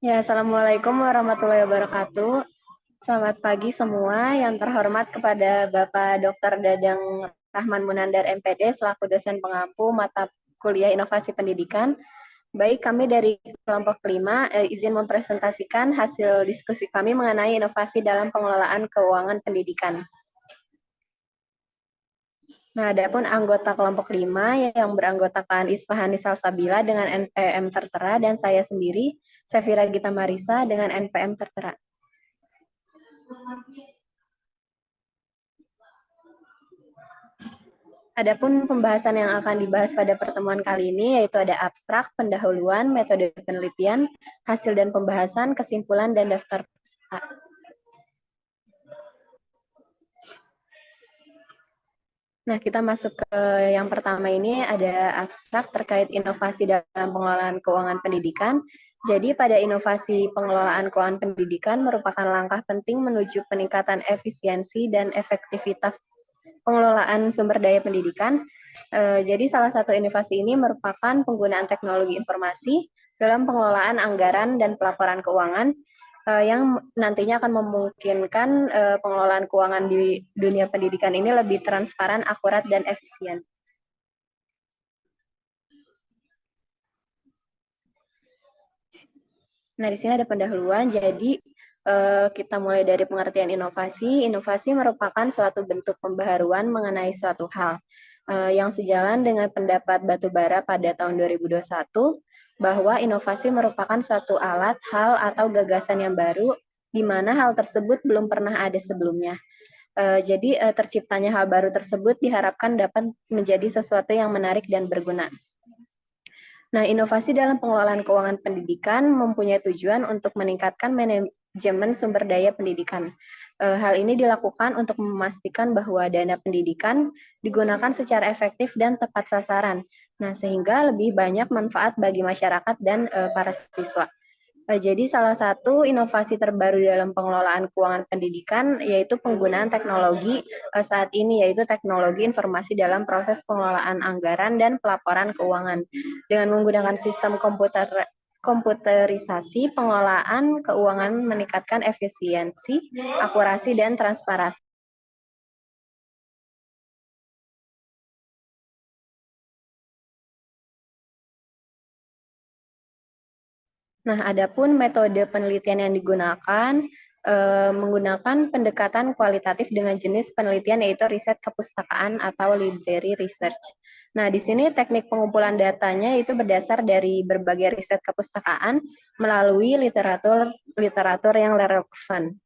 Ya, Assalamualaikum warahmatullahi wabarakatuh. Selamat pagi semua. Yang terhormat kepada Bapak Dr. Dadang Rahman Munandar MPD selaku dosen pengampu mata kuliah inovasi pendidikan. Baik, kami dari kelompok kelima izin mempresentasikan hasil diskusi kami mengenai inovasi dalam pengelolaan keuangan pendidikan. Nah, adapun anggota kelompok 5 yang beranggotakan Isfahani Salsabila dengan NPM tertera dan saya sendiri, Sefira Gita Marisa dengan NPM tertera. Adapun pembahasan yang akan dibahas pada pertemuan kali ini yaitu ada abstrak, pendahuluan, metode penelitian, hasil dan pembahasan, kesimpulan, dan daftar pustaka. Nah, kita masuk ke yang pertama ini ada abstrak terkait inovasi dalam pengelolaan keuangan pendidikan. Jadi pada inovasi pengelolaan keuangan pendidikan merupakan langkah penting menuju peningkatan efisiensi dan efektivitas pengelolaan sumber daya pendidikan. Jadi salah satu inovasi ini merupakan penggunaan teknologi informasi dalam pengelolaan anggaran dan pelaporan keuangan yang nantinya akan memungkinkan pengelolaan keuangan di dunia pendidikan ini lebih transparan, akurat, dan efisien. Nah, di sini ada pendahuluan, jadi kita mulai dari pengertian inovasi. Inovasi merupakan suatu bentuk pembaharuan mengenai suatu hal yang sejalan dengan pendapat Batubara pada tahun 2021 bahwa inovasi merupakan suatu alat, hal, atau gagasan yang baru di mana hal tersebut belum pernah ada sebelumnya. Jadi terciptanya hal baru tersebut diharapkan dapat menjadi sesuatu yang menarik dan berguna. Nah, inovasi dalam pengelolaan keuangan pendidikan mempunyai tujuan untuk meningkatkan manajemen sumber daya pendidikan. Hal ini dilakukan untuk memastikan bahwa dana pendidikan digunakan secara efektif dan tepat sasaran. Nah, sehingga lebih banyak manfaat bagi masyarakat dan para siswa. Jadi salah satu inovasi terbaru dalam pengelolaan keuangan pendidikan yaitu penggunaan teknologi saat ini, yaitu teknologi informasi dalam proses pengelolaan anggaran dan pelaporan keuangan. Dengan menggunakan sistem komputerisasi, pengelolaan keuangan meningkatkan efisiensi, akurasi, dan transparansi. Nah, adapun metode penelitian yang digunakan menggunakan pendekatan kualitatif dengan jenis penelitian yaitu riset kepustakaan atau library research. Nah, di sini teknik pengumpulan datanya itu berdasar dari berbagai riset kepustakaan melalui literatur yang relevan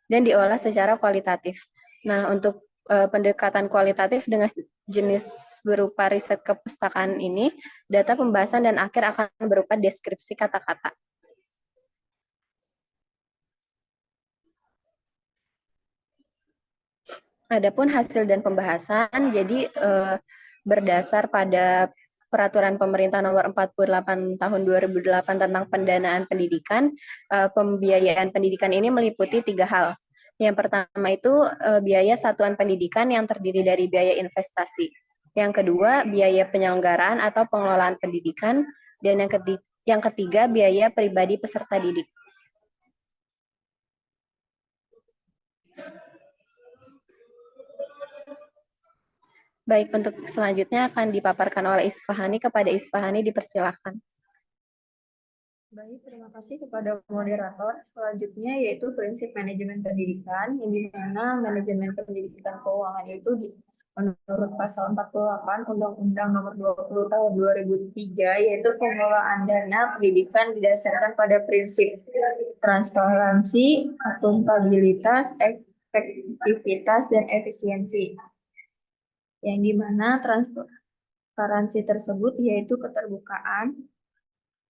dan diolah secara kualitatif. Nah, untuk pendekatan kualitatif dengan jenis berupa riset kepustakaan ini, data pembahasan dan akhir akan berupa deskripsi kata-kata. Adapun hasil dan pembahasan, jadi berdasar pada Peraturan Pemerintah Nomor 48 Tahun 2008 tentang pendanaan pendidikan, pembiayaan pendidikan ini meliputi 3 hal. Yang pertama itu biaya satuan pendidikan yang terdiri dari biaya investasi. Yang kedua, biaya penyelenggaraan atau pengelolaan pendidikan. Dan yang ketiga biaya pribadi peserta didik. Baik, untuk selanjutnya akan dipaparkan oleh Isfahani. Kepada Isfahani dipersilahkan. Baik, terima kasih kepada moderator. Selanjutnya yaitu prinsip manajemen pendidikan, yang dimana manajemen pendidikan keuangan itu menurut pasal 48 Undang-Undang Nomor 20 Tahun 2003, yaitu pengelolaan dana pendidikan didasarkan pada prinsip transparansi, akuntabilitas, efektivitas, dan efisiensi. Yang dimana transparansi tersebut yaitu keterbukaan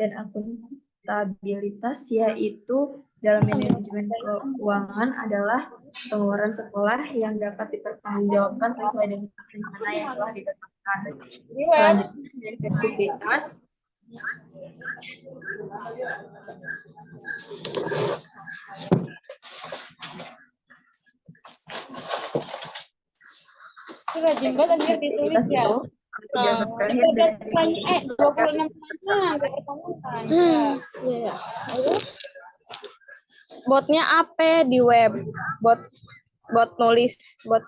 dan akuntabilitas yaitu dalam manajemen keuangan adalah pengeluaran sekolah yang dapat dipertanggungjawabkan sesuai dengan rencana yang telah ditetapkan. Selanjutnya dari efektivitas. Rajin banget anjir ditulis ya. Terakhir dari 26 Nah, ada pertanyaan. Iya. Botnya apa di web? Bot nulis, bot.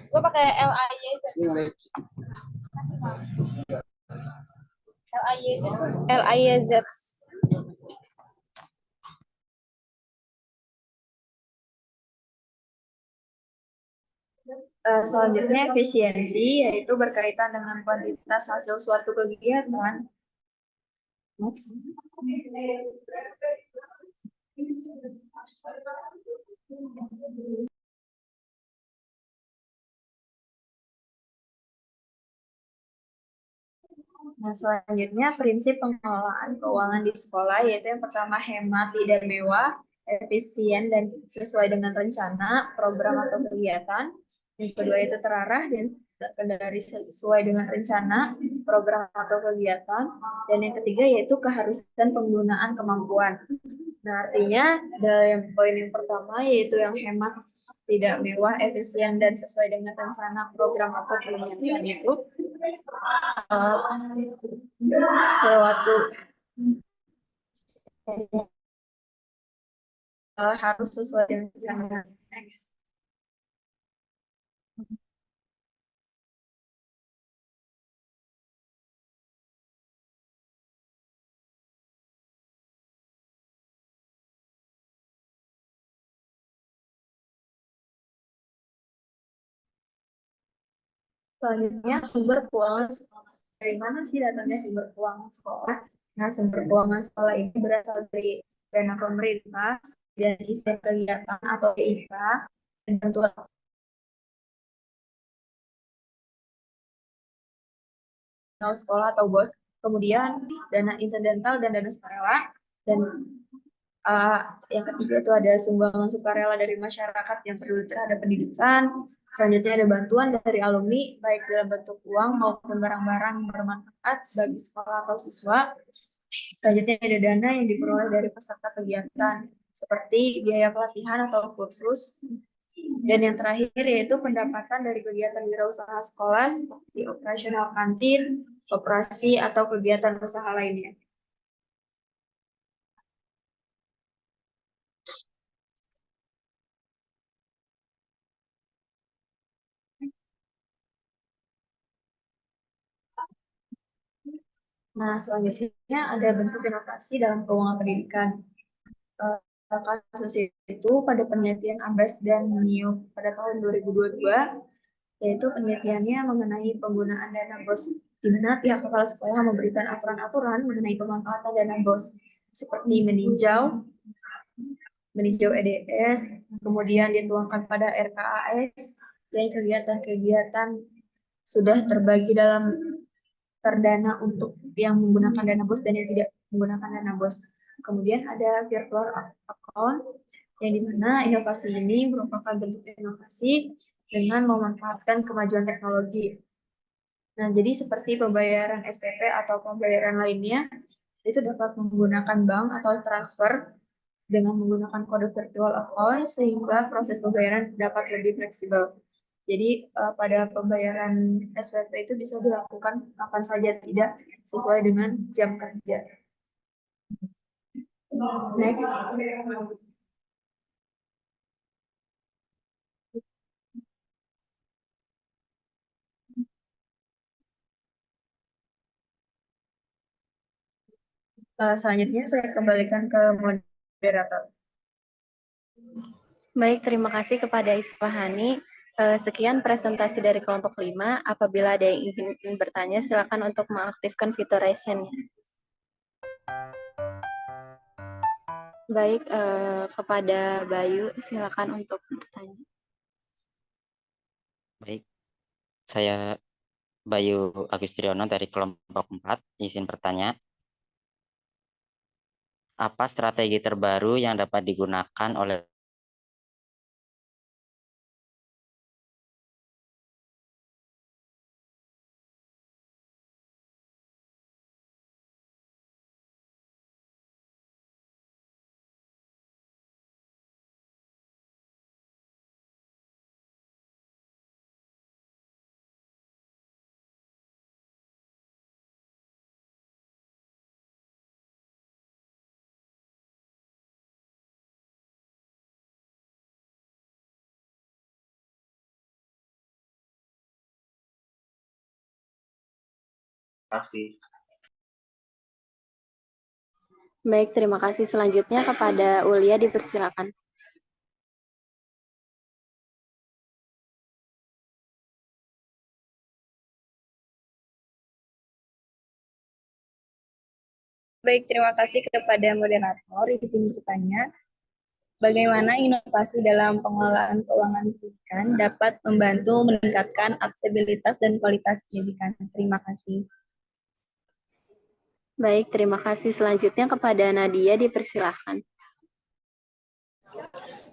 Gue pakai LIYZ. LIYZ. Selanjutnya efisiensi, yaitu berkaitan dengan kuantitas hasil suatu kegiatan. Next. Nah, selanjutnya prinsip pengelolaan keuangan di sekolah, yaitu yang pertama hemat, tidak mewah, efisien, dan sesuai dengan rencana, program atau kegiatan. Yang kedua itu terarah dan terkendali sesuai dengan rencana, program atau kegiatan. Dan yang ketiga yaitu keharusan penggunaan kemampuan. Nah, artinya dalam poin yang pertama yaitu yang hemat, tidak mewah, efisien, dan sesuai dengan rencana, program atau kegiatan itu suatu harus sesuai dengan rencana. Next. Selanjutnya sumber keuangan sekolah. Dari mana sih datangnya sumber keuangan sekolah? Nah, sumber keuangan sekolah ini berasal dari dana pemerintah, dan isi kegiatan atau PIK, dan bantuan sekolah atau BOS, kemudian dana insidental dan dana sukarela, dan uh, yang ketiga itu ada sumbangan sukarela dari masyarakat yang peduli terhadap pendidikan. Selanjutnya ada bantuan dari alumni, baik dalam bentuk uang maupun barang-barang yang bermanfaat bagi sekolah atau siswa. Selanjutnya ada dana yang diperoleh dari peserta kegiatan, seperti biaya pelatihan atau kursus. Dan yang terakhir yaitu pendapatan dari kegiatan wirausaha sekolah, seperti operasional kantin, koperasi, atau kegiatan usaha lainnya. Nah, selanjutnya ada bentuk inovasi dalam keuangan pendidikan. Kasus itu pada penelitian Ambas dan Nio pada tahun 2022, yaitu penelitiannya mengenai penggunaan dana BOS, di mana pihak kepala sekolah memberikan aturan-aturan mengenai pemanfaatan dana BOS, seperti meninjau EDS, kemudian dituangkan pada RKAS, dan kegiatan-kegiatan sudah terbagi dalam terdana untuk yang menggunakan dana BOS dan yang tidak menggunakan dana BOS. Kemudian ada virtual account, yang dimana inovasi ini merupakan bentuk inovasi dengan memanfaatkan kemajuan teknologi. Nah, jadi seperti pembayaran SPP atau pembayaran lainnya, itu dapat menggunakan bank atau transfer dengan menggunakan kode virtual account, sehingga proses pembayaran dapat lebih fleksibel. Jadi pada pembayaran SPP itu bisa dilakukan kapan saja, tidak sesuai dengan jam kerja. Next. Selanjutnya saya kembalikan ke moderator. Baik, terima kasih kepada Isfahani. Sekian presentasi dari kelompok 5. Apabila ada yang ingin bertanya, silakan untuk mengaktifkan fitur raise hand-nya. Baik, kepada Bayu, silakan untuk bertanya. Baik, saya Bayu Agustriono dari kelompok 4, izin bertanya. Apa strategi terbaru yang dapat digunakan oleh kasih. Baik, terima kasih. Selanjutnya kepada Ulia dipersilakan. Baik, terima kasih kepada moderator. Izin bertanya, bagaimana inovasi dalam pengelolaan keuangan pendidikan dapat membantu meningkatkan aksesibilitas dan kualitas pendidikan? Terima kasih. Baik, terima kasih. Selanjutnya kepada Nadia dipersilakan.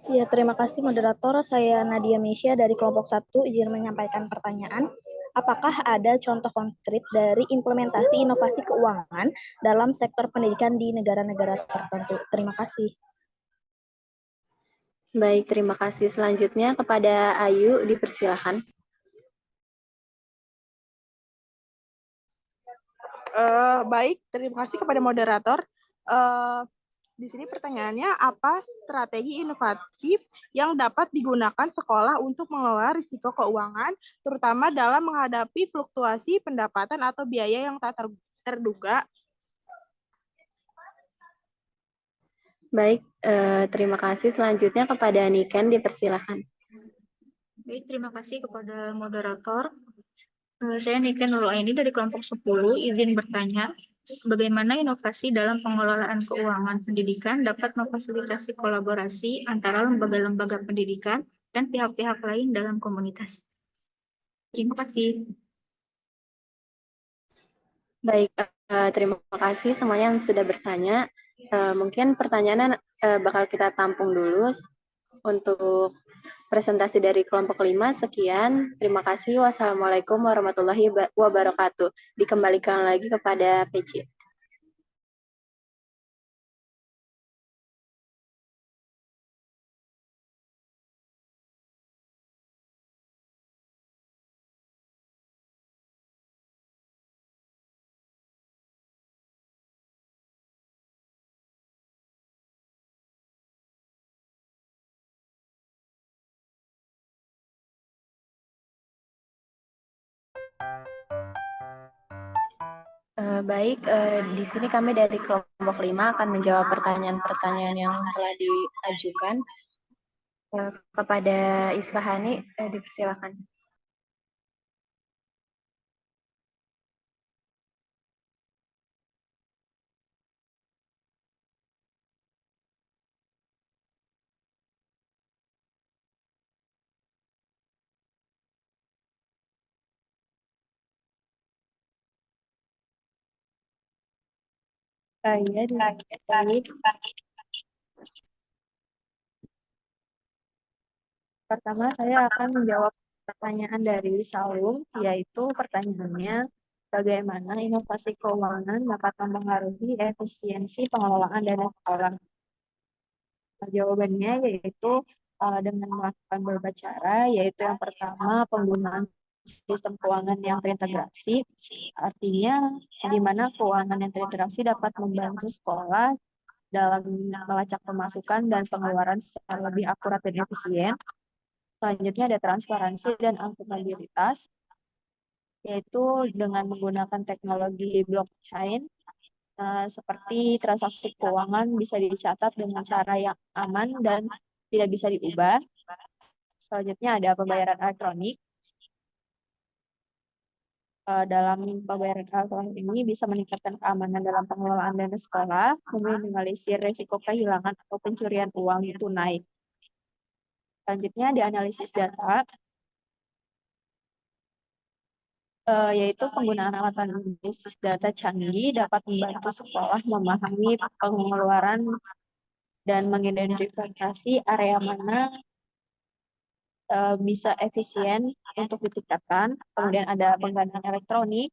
Ya, terima kasih moderator. Saya Nadia Mesya dari kelompok 1 izin menyampaikan pertanyaan. Apakah ada contoh konkret dari implementasi inovasi keuangan dalam sektor pendidikan di negara-negara tertentu? Terima kasih. Baik, terima kasih. Selanjutnya kepada Ayu dipersilakan. Baik, terima kasih kepada moderator. Di sini pertanyaannya, apa strategi inovatif yang dapat digunakan sekolah untuk mengelola risiko keuangan, terutama dalam menghadapi fluktuasi pendapatan atau biaya yang tak terduga? Baik, terima kasih. Selanjutnya kepada Niken dipersilakan. Baik, terima kasih kepada moderator. Saya Niken Nurulaini dari kelompok 10 izin bertanya, bagaimana inovasi dalam pengelolaan keuangan pendidikan dapat memfasilitasi kolaborasi antara lembaga-lembaga pendidikan dan pihak-pihak lain dalam komunitas? Terima kasih. Baik, terima kasih semuanya yang sudah bertanya. Mungkin pertanyaannya bakal kita tampung dulu untuk presentasi dari kelompok 5. Sekian, terima kasih. Wassalamualaikum warahmatullahi wabarakatuh. Dikembalikan lagi kepada PC. Baik, di sini kami dari kelompok 5 akan menjawab pertanyaan-pertanyaan yang telah diajukan. Kepada Isfahani, dipersilakan. Pertama, saya akan menjawab pertanyaan dari Saung, yaitu pertanyaannya, bagaimana inovasi keuangan dapat mempengaruhi efisiensi pengelolaan dana sekolah? Jawabannya yaitu dengan melakukan beberapa cara, yaitu yang pertama penggunaan sistem keuangan yang terintegrasi, artinya di mana keuangan yang terintegrasi dapat membantu sekolah dalam melacak pemasukan dan pengeluaran secara lebih akurat dan efisien. Selanjutnya ada transparansi dan akuntabilitas, yaitu dengan menggunakan teknologi blockchain, seperti transaksi keuangan bisa dicatat dengan cara yang aman dan tidak bisa diubah. Selanjutnya ada pembayaran elektronik. Dalam pembayaran elektronik ini bisa meningkatkan keamanan dalam pengelolaan dana sekolah, meminimalisir risiko kehilangan atau pencurian uang tunai. Selanjutnya ada analisis data, yaitu penggunaan alat analisis data canggih dapat membantu sekolah memahami pengeluaran dan mengidentifikasi area mana bisa efisien untuk ditingkatkan. Kemudian ada penggandaan elektronik.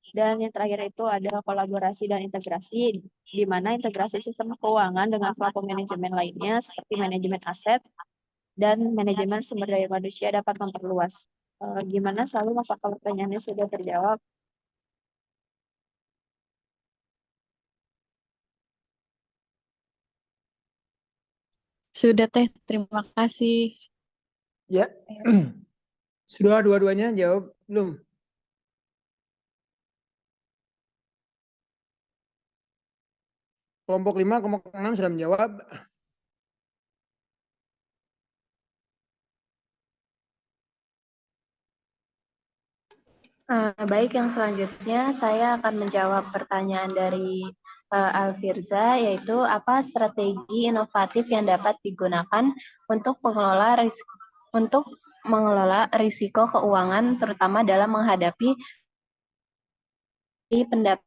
Dan yang terakhir itu ada kolaborasi dan integrasi, di mana integrasi sistem keuangan dengan platform manajemen lainnya seperti manajemen aset dan manajemen sumber daya manusia dapat memperluas. Gimana selalu apakah pertanyaannya sudah terjawab? Sudah Teh, terima kasih. Ya, sudah dua-duanya jawab belum? Kelompok 5, kelompok 6 sudah menjawab. Baik, yang selanjutnya saya akan menjawab pertanyaan dari Alfirza, yaitu apa strategi inovatif yang dapat digunakan untuk mengelola risiko keuangan, terutama dalam menghadapi pendapat.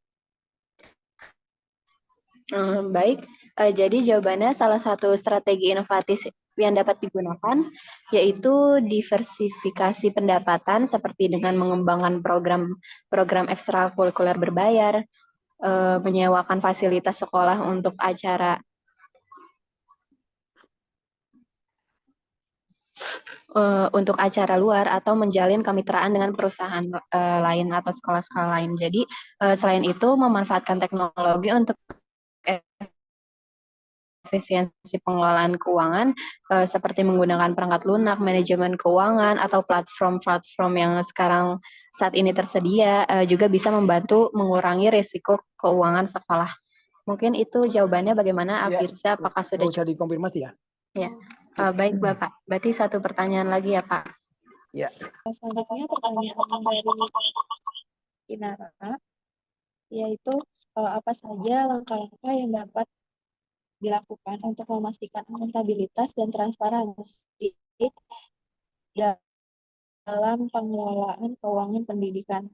Baik, jadi jawabannya salah satu strategi inovatif yang dapat digunakan yaitu diversifikasi pendapatan seperti dengan mengembangkan program ekstrakurikuler berbayar, menyewakan fasilitas sekolah untuk acara luar atau menjalin kemitraan dengan perusahaan lain atau sekolah-sekolah lain. Jadi selain itu memanfaatkan teknologi untuk efisiensi pengelolaan keuangan seperti menggunakan perangkat lunak, manajemen keuangan, atau platform-platform yang saat ini tersedia juga bisa membantu mengurangi risiko keuangan sekolah. Mungkin itu jawabannya. Bagaimana Afirza? Apakah sudah usah dikonfirmasi ya? Ya, baik Bapak. Berarti satu pertanyaan lagi ya Pak. Ya. Selanjutnya pertanyaan dari Inara, yaitu apa saja langkah-langkah yang dapat dilakukan untuk memastikan akuntabilitas dan transparansi dalam pengelolaan keuangan pendidikan.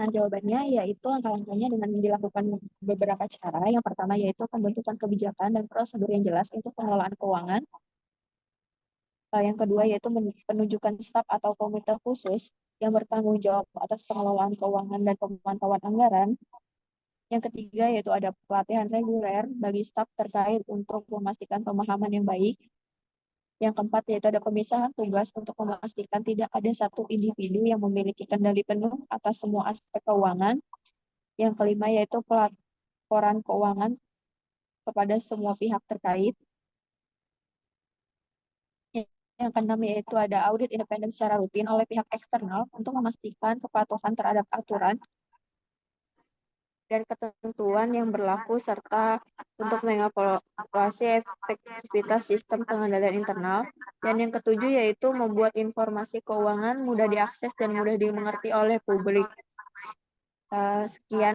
Nah, jawabannya yaitu langkah-langkahnya dengan dilakukan beberapa cara. Yang pertama yaitu pembentukan kebijakan dan prosedur yang jelas untuk pengelolaan keuangan. Yang kedua yaitu penunjukan staf atau komite khusus yang bertanggung jawab atas pengelolaan keuangan dan pemantauan anggaran. Yang ketiga yaitu ada pelatihan reguler bagi staf terkait untuk memastikan pemahaman yang baik. Yang keempat yaitu ada pemisahan tugas untuk memastikan tidak ada satu individu yang memiliki kendali penuh atas semua aspek keuangan. Yang kelima yaitu pelaporan keuangan kepada semua pihak terkait. Yang keenam yaitu ada audit independen secara rutin oleh pihak eksternal untuk memastikan kepatuhan terhadap aturan dan ketentuan yang berlaku serta untuk mengevaluasi efektivitas sistem pengendalian internal. Dan yang ketujuh yaitu membuat informasi keuangan mudah diakses dan mudah dimengerti oleh publik. Sekian.